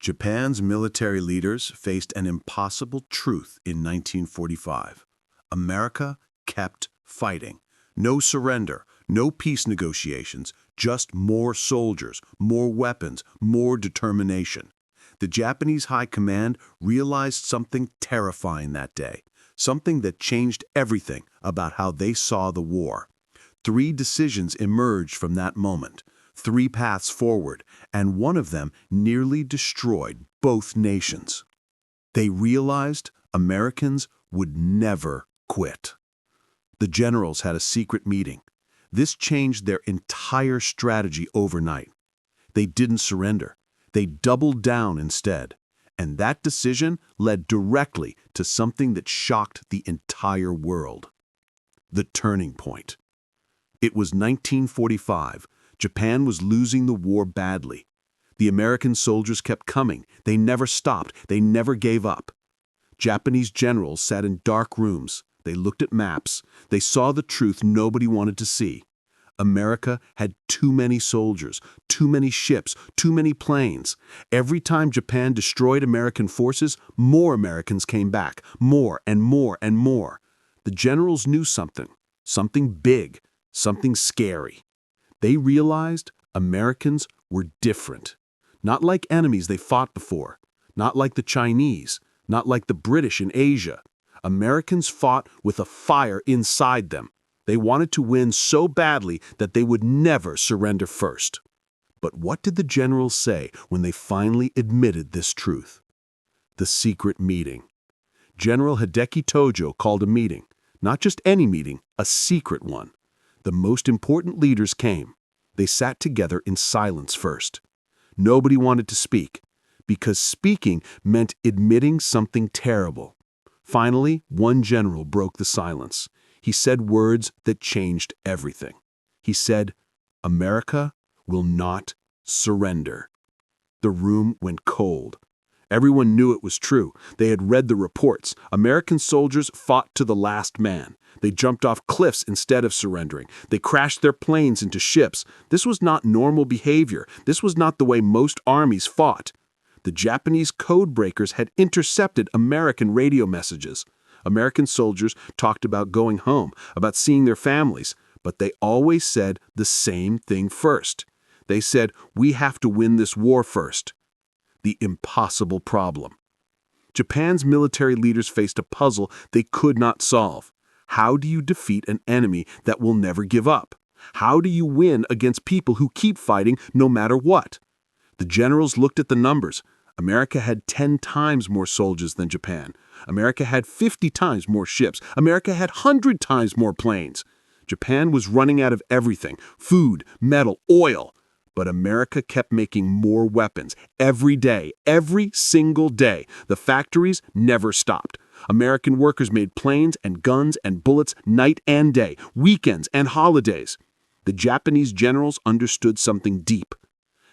Japan's military leaders faced an impossible truth in 1945. America kept fighting. No surrender, no peace negotiations, just more soldiers, more weapons, more determination. The Japanese High Command realized something terrifying that day, something that changed everything about how they saw the war. 3 decisions emerged from that moment, 3 paths forward, and one of them nearly destroyed both nations. They realized Americans would never quit. The generals had a secret meeting. This changed their entire strategy overnight. They didn't surrender. They doubled down instead. And that decision led directly to something that shocked the entire world. The turning point. It was 1945. Japan was losing the war badly. The American soldiers kept coming. They never stopped. They never gave up. Japanese generals sat in dark rooms. They looked at maps. They saw the truth nobody wanted to see. America had too many soldiers, too many ships, too many planes. Every time Japan destroyed American forces, more Americans came back, more and more and more. The generals knew something big, something scary. They realized Americans were different. Not like enemies they fought before, not like the Chinese, not like the British in Asia. Americans fought with a fire inside them. They wanted to win so badly that they would never surrender first. But what did the generals say when they finally admitted this truth? The secret meeting. General Hideki Tojo called a meeting. Not just any meeting, a secret one. The most important leaders came. They sat together in silence first. Nobody wanted to speak, because speaking meant admitting something terrible. Finally, one general broke the silence. He said words that changed everything. He said, "America will not surrender." The room went cold. Everyone knew it was true. They had read the reports. American soldiers fought to the last man. They jumped off cliffs instead of surrendering. They crashed their planes into ships. This was not normal behavior. This was not the way most armies fought. The Japanese code breakers had intercepted American radio messages. American soldiers talked about going home, about seeing their families, but they always said the same thing first. They said, "We have to win this war first." The impossible problem. Japan's military leaders faced a puzzle they could not solve. How do you defeat an enemy that will never give up? How do you win against people who keep fighting no matter what? The generals looked at the numbers. America had 10 times more soldiers than Japan. America had 50 times more ships. America had 100 times more planes. Japan was running out of everything: food, metal, oil. But America kept making more weapons every day, every single day. The factories never stopped. American workers made planes and guns and bullets night and day, weekends and holidays. The Japanese generals understood something deep.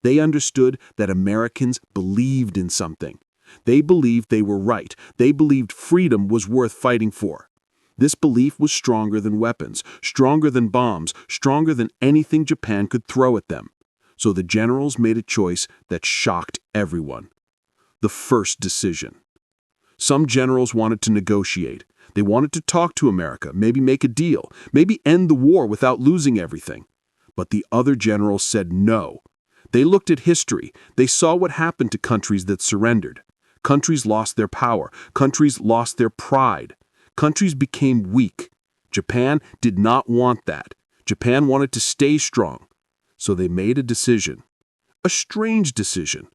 They understood that Americans believed in something. They believed they were right. They believed freedom was worth fighting for. This belief was stronger than weapons, stronger than bombs, stronger than anything Japan could throw at them. So the generals made a choice that shocked everyone. The first decision. Some generals wanted to negotiate. They wanted to talk to America, maybe make a deal, maybe end the war without losing everything. But the other generals said no. They looked at history. They saw what happened to countries that surrendered. Countries lost their power. Countries lost their pride. Countries became weak. Japan did not want that. Japan wanted to stay strong. So they made a decision. A strange decision.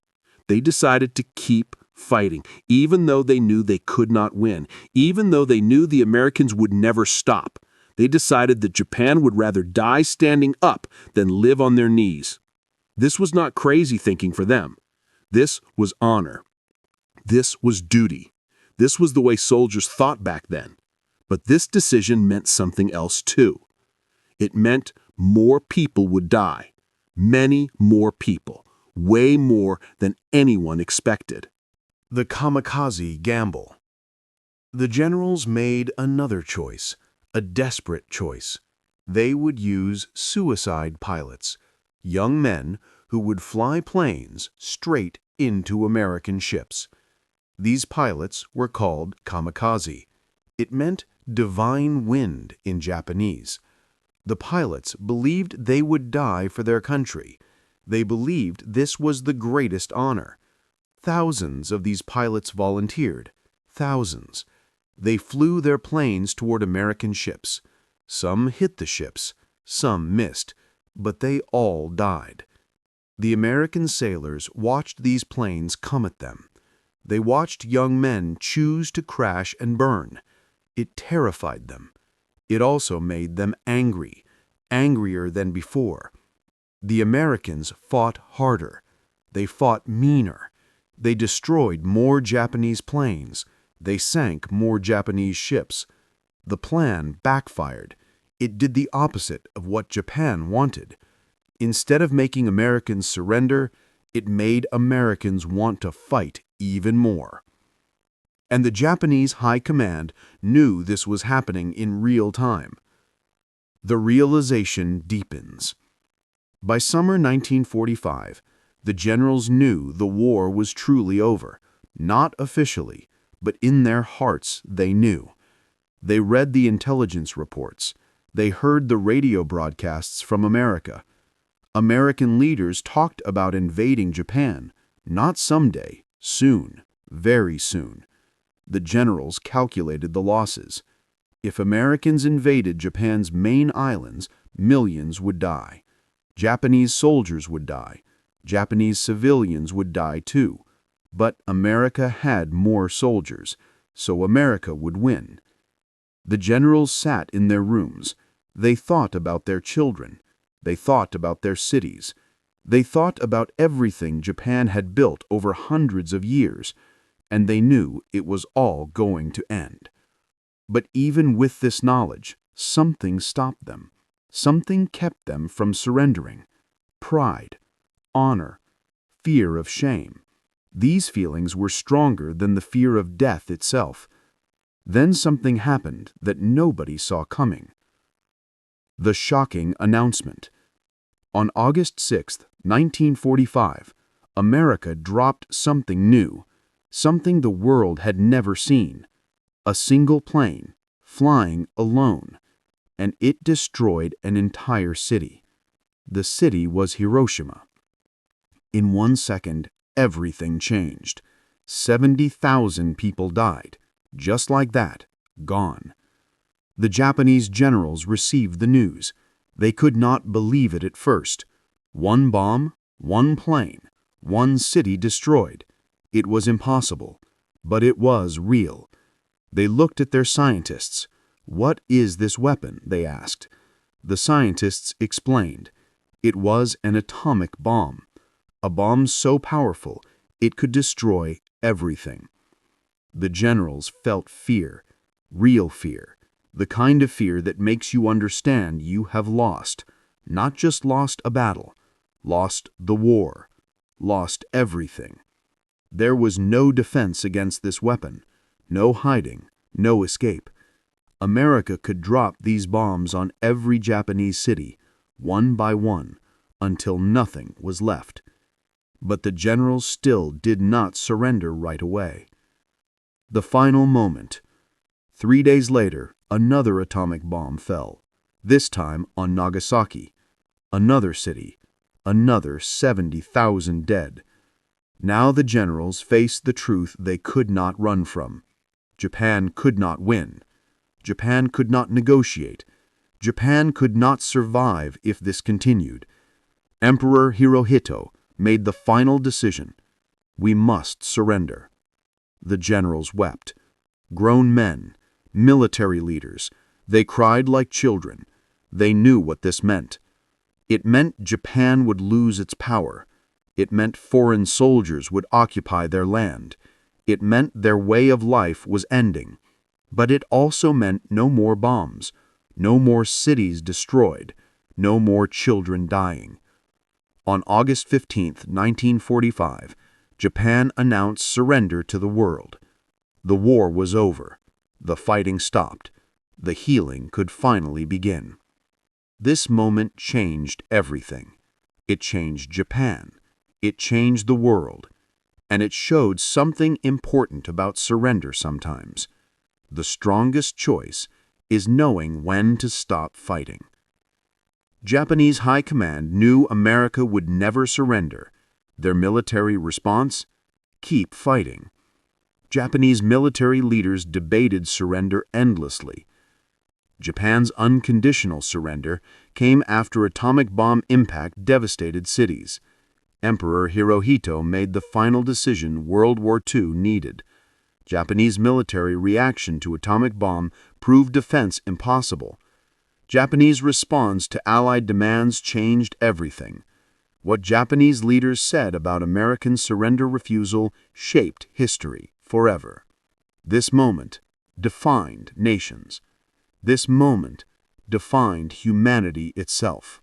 They decided to keep fighting, even though they knew they could not win, even though they knew the Americans would never stop. They decided that Japan would rather die standing up than live on their knees. This was not crazy thinking for them. This was honor. This was duty. This was the way soldiers thought back then. But this decision meant something else too. It meant more people would die. Many more people. Way more than anyone expected. The kamikaze gamble. The generals made another choice, a desperate choice. They would use suicide pilots, young men who would fly planes straight into American ships. These pilots were called kamikaze. It meant divine wind in Japanese. The pilots believed they would die for their country. They believed this was the greatest honor. Thousands of these pilots volunteered. Thousands. They flew their planes toward American ships. Some hit the ships, some missed, but they all died. The American sailors watched these planes come at them. They watched young men choose to crash and burn. It terrified them. It also made them angry, angrier than before. The Americans fought harder. They fought meaner. They destroyed more Japanese planes. They sank more Japanese ships. The plan backfired. It did the opposite of what Japan wanted. Instead of making Americans surrender, it made Americans want to fight even more. And the Japanese High Command knew this was happening in real time. The realization deepens. By summer 1945, the generals knew the war was truly over. Not officially, but in their hearts they knew. They read the intelligence reports. They heard the radio broadcasts from America. American leaders talked about invading Japan, not someday, soon, very soon. The generals calculated the losses. If Americans invaded Japan's main islands, millions would die. Japanese soldiers would die. Japanese civilians would die too. But America had more soldiers, so America would win. The generals sat in their rooms. They thought about their children. They thought about their cities. They thought about everything Japan had built over hundreds of years, and they knew it was all going to end. But even with this knowledge, something stopped them. Something kept them from surrendering. Pride, honor, fear of shame. These feelings were stronger than the fear of death itself. Then something happened that nobody saw coming. The shocking announcement. On August 6, 1945, America dropped something new, something the world had never seen. A single plane, flying alone, and it destroyed an entire city. The city was Hiroshima. In 1 second, everything changed. 70,000 people died. Just like that, gone. The Japanese generals received the news. They could not believe it at first. One bomb, one plane, one city destroyed. It was impossible, but it was real. They looked at their scientists. "What is this weapon?" they asked. The scientists explained. It was an atomic bomb. A bomb so powerful, it could destroy everything. The generals felt fear, real fear, the kind of fear that makes you understand you have lost, not just lost a battle, lost the war, lost everything. There was no defense against this weapon, no hiding, no escape. America could drop these bombs on every Japanese city, one by one, until nothing was left. But the generals still did not surrender right away. The final moment. 3 days later, another atomic bomb fell, this time on Nagasaki. Another city, another 70,000 dead. Now the generals faced the truth they could not run from. Japan could not win. Japan could not negotiate. Japan could not survive if this continued. Emperor Hirohito made the final decision. We must surrender. The generals wept. Grown men, military leaders, they cried like children. They knew what this meant. It meant Japan would lose its power. It meant foreign soldiers would occupy their land. It meant their way of life was ending. But it also meant no more bombs, no more cities destroyed, no more children dying. On August 15, 1945, Japan announced surrender to the world. The war was over. The fighting stopped. The healing could finally begin. This moment changed everything. It changed Japan. It changed the world. And it showed something important about surrender sometimes. The strongest choice is knowing when to stop fighting. Japanese High Command knew America would never surrender. Their military response? Keep fighting. Japanese military leaders debated surrender endlessly. Japan's unconditional surrender came after atomic bomb impact devastated cities. Emperor Hirohito made the final decision World War II needed. Japanese military reaction to atomic bomb proved defense impossible. Japanese response to Allied demands changed everything. What Japanese leaders said about American surrender refusal shaped history forever. This moment defined nations. This moment defined humanity itself.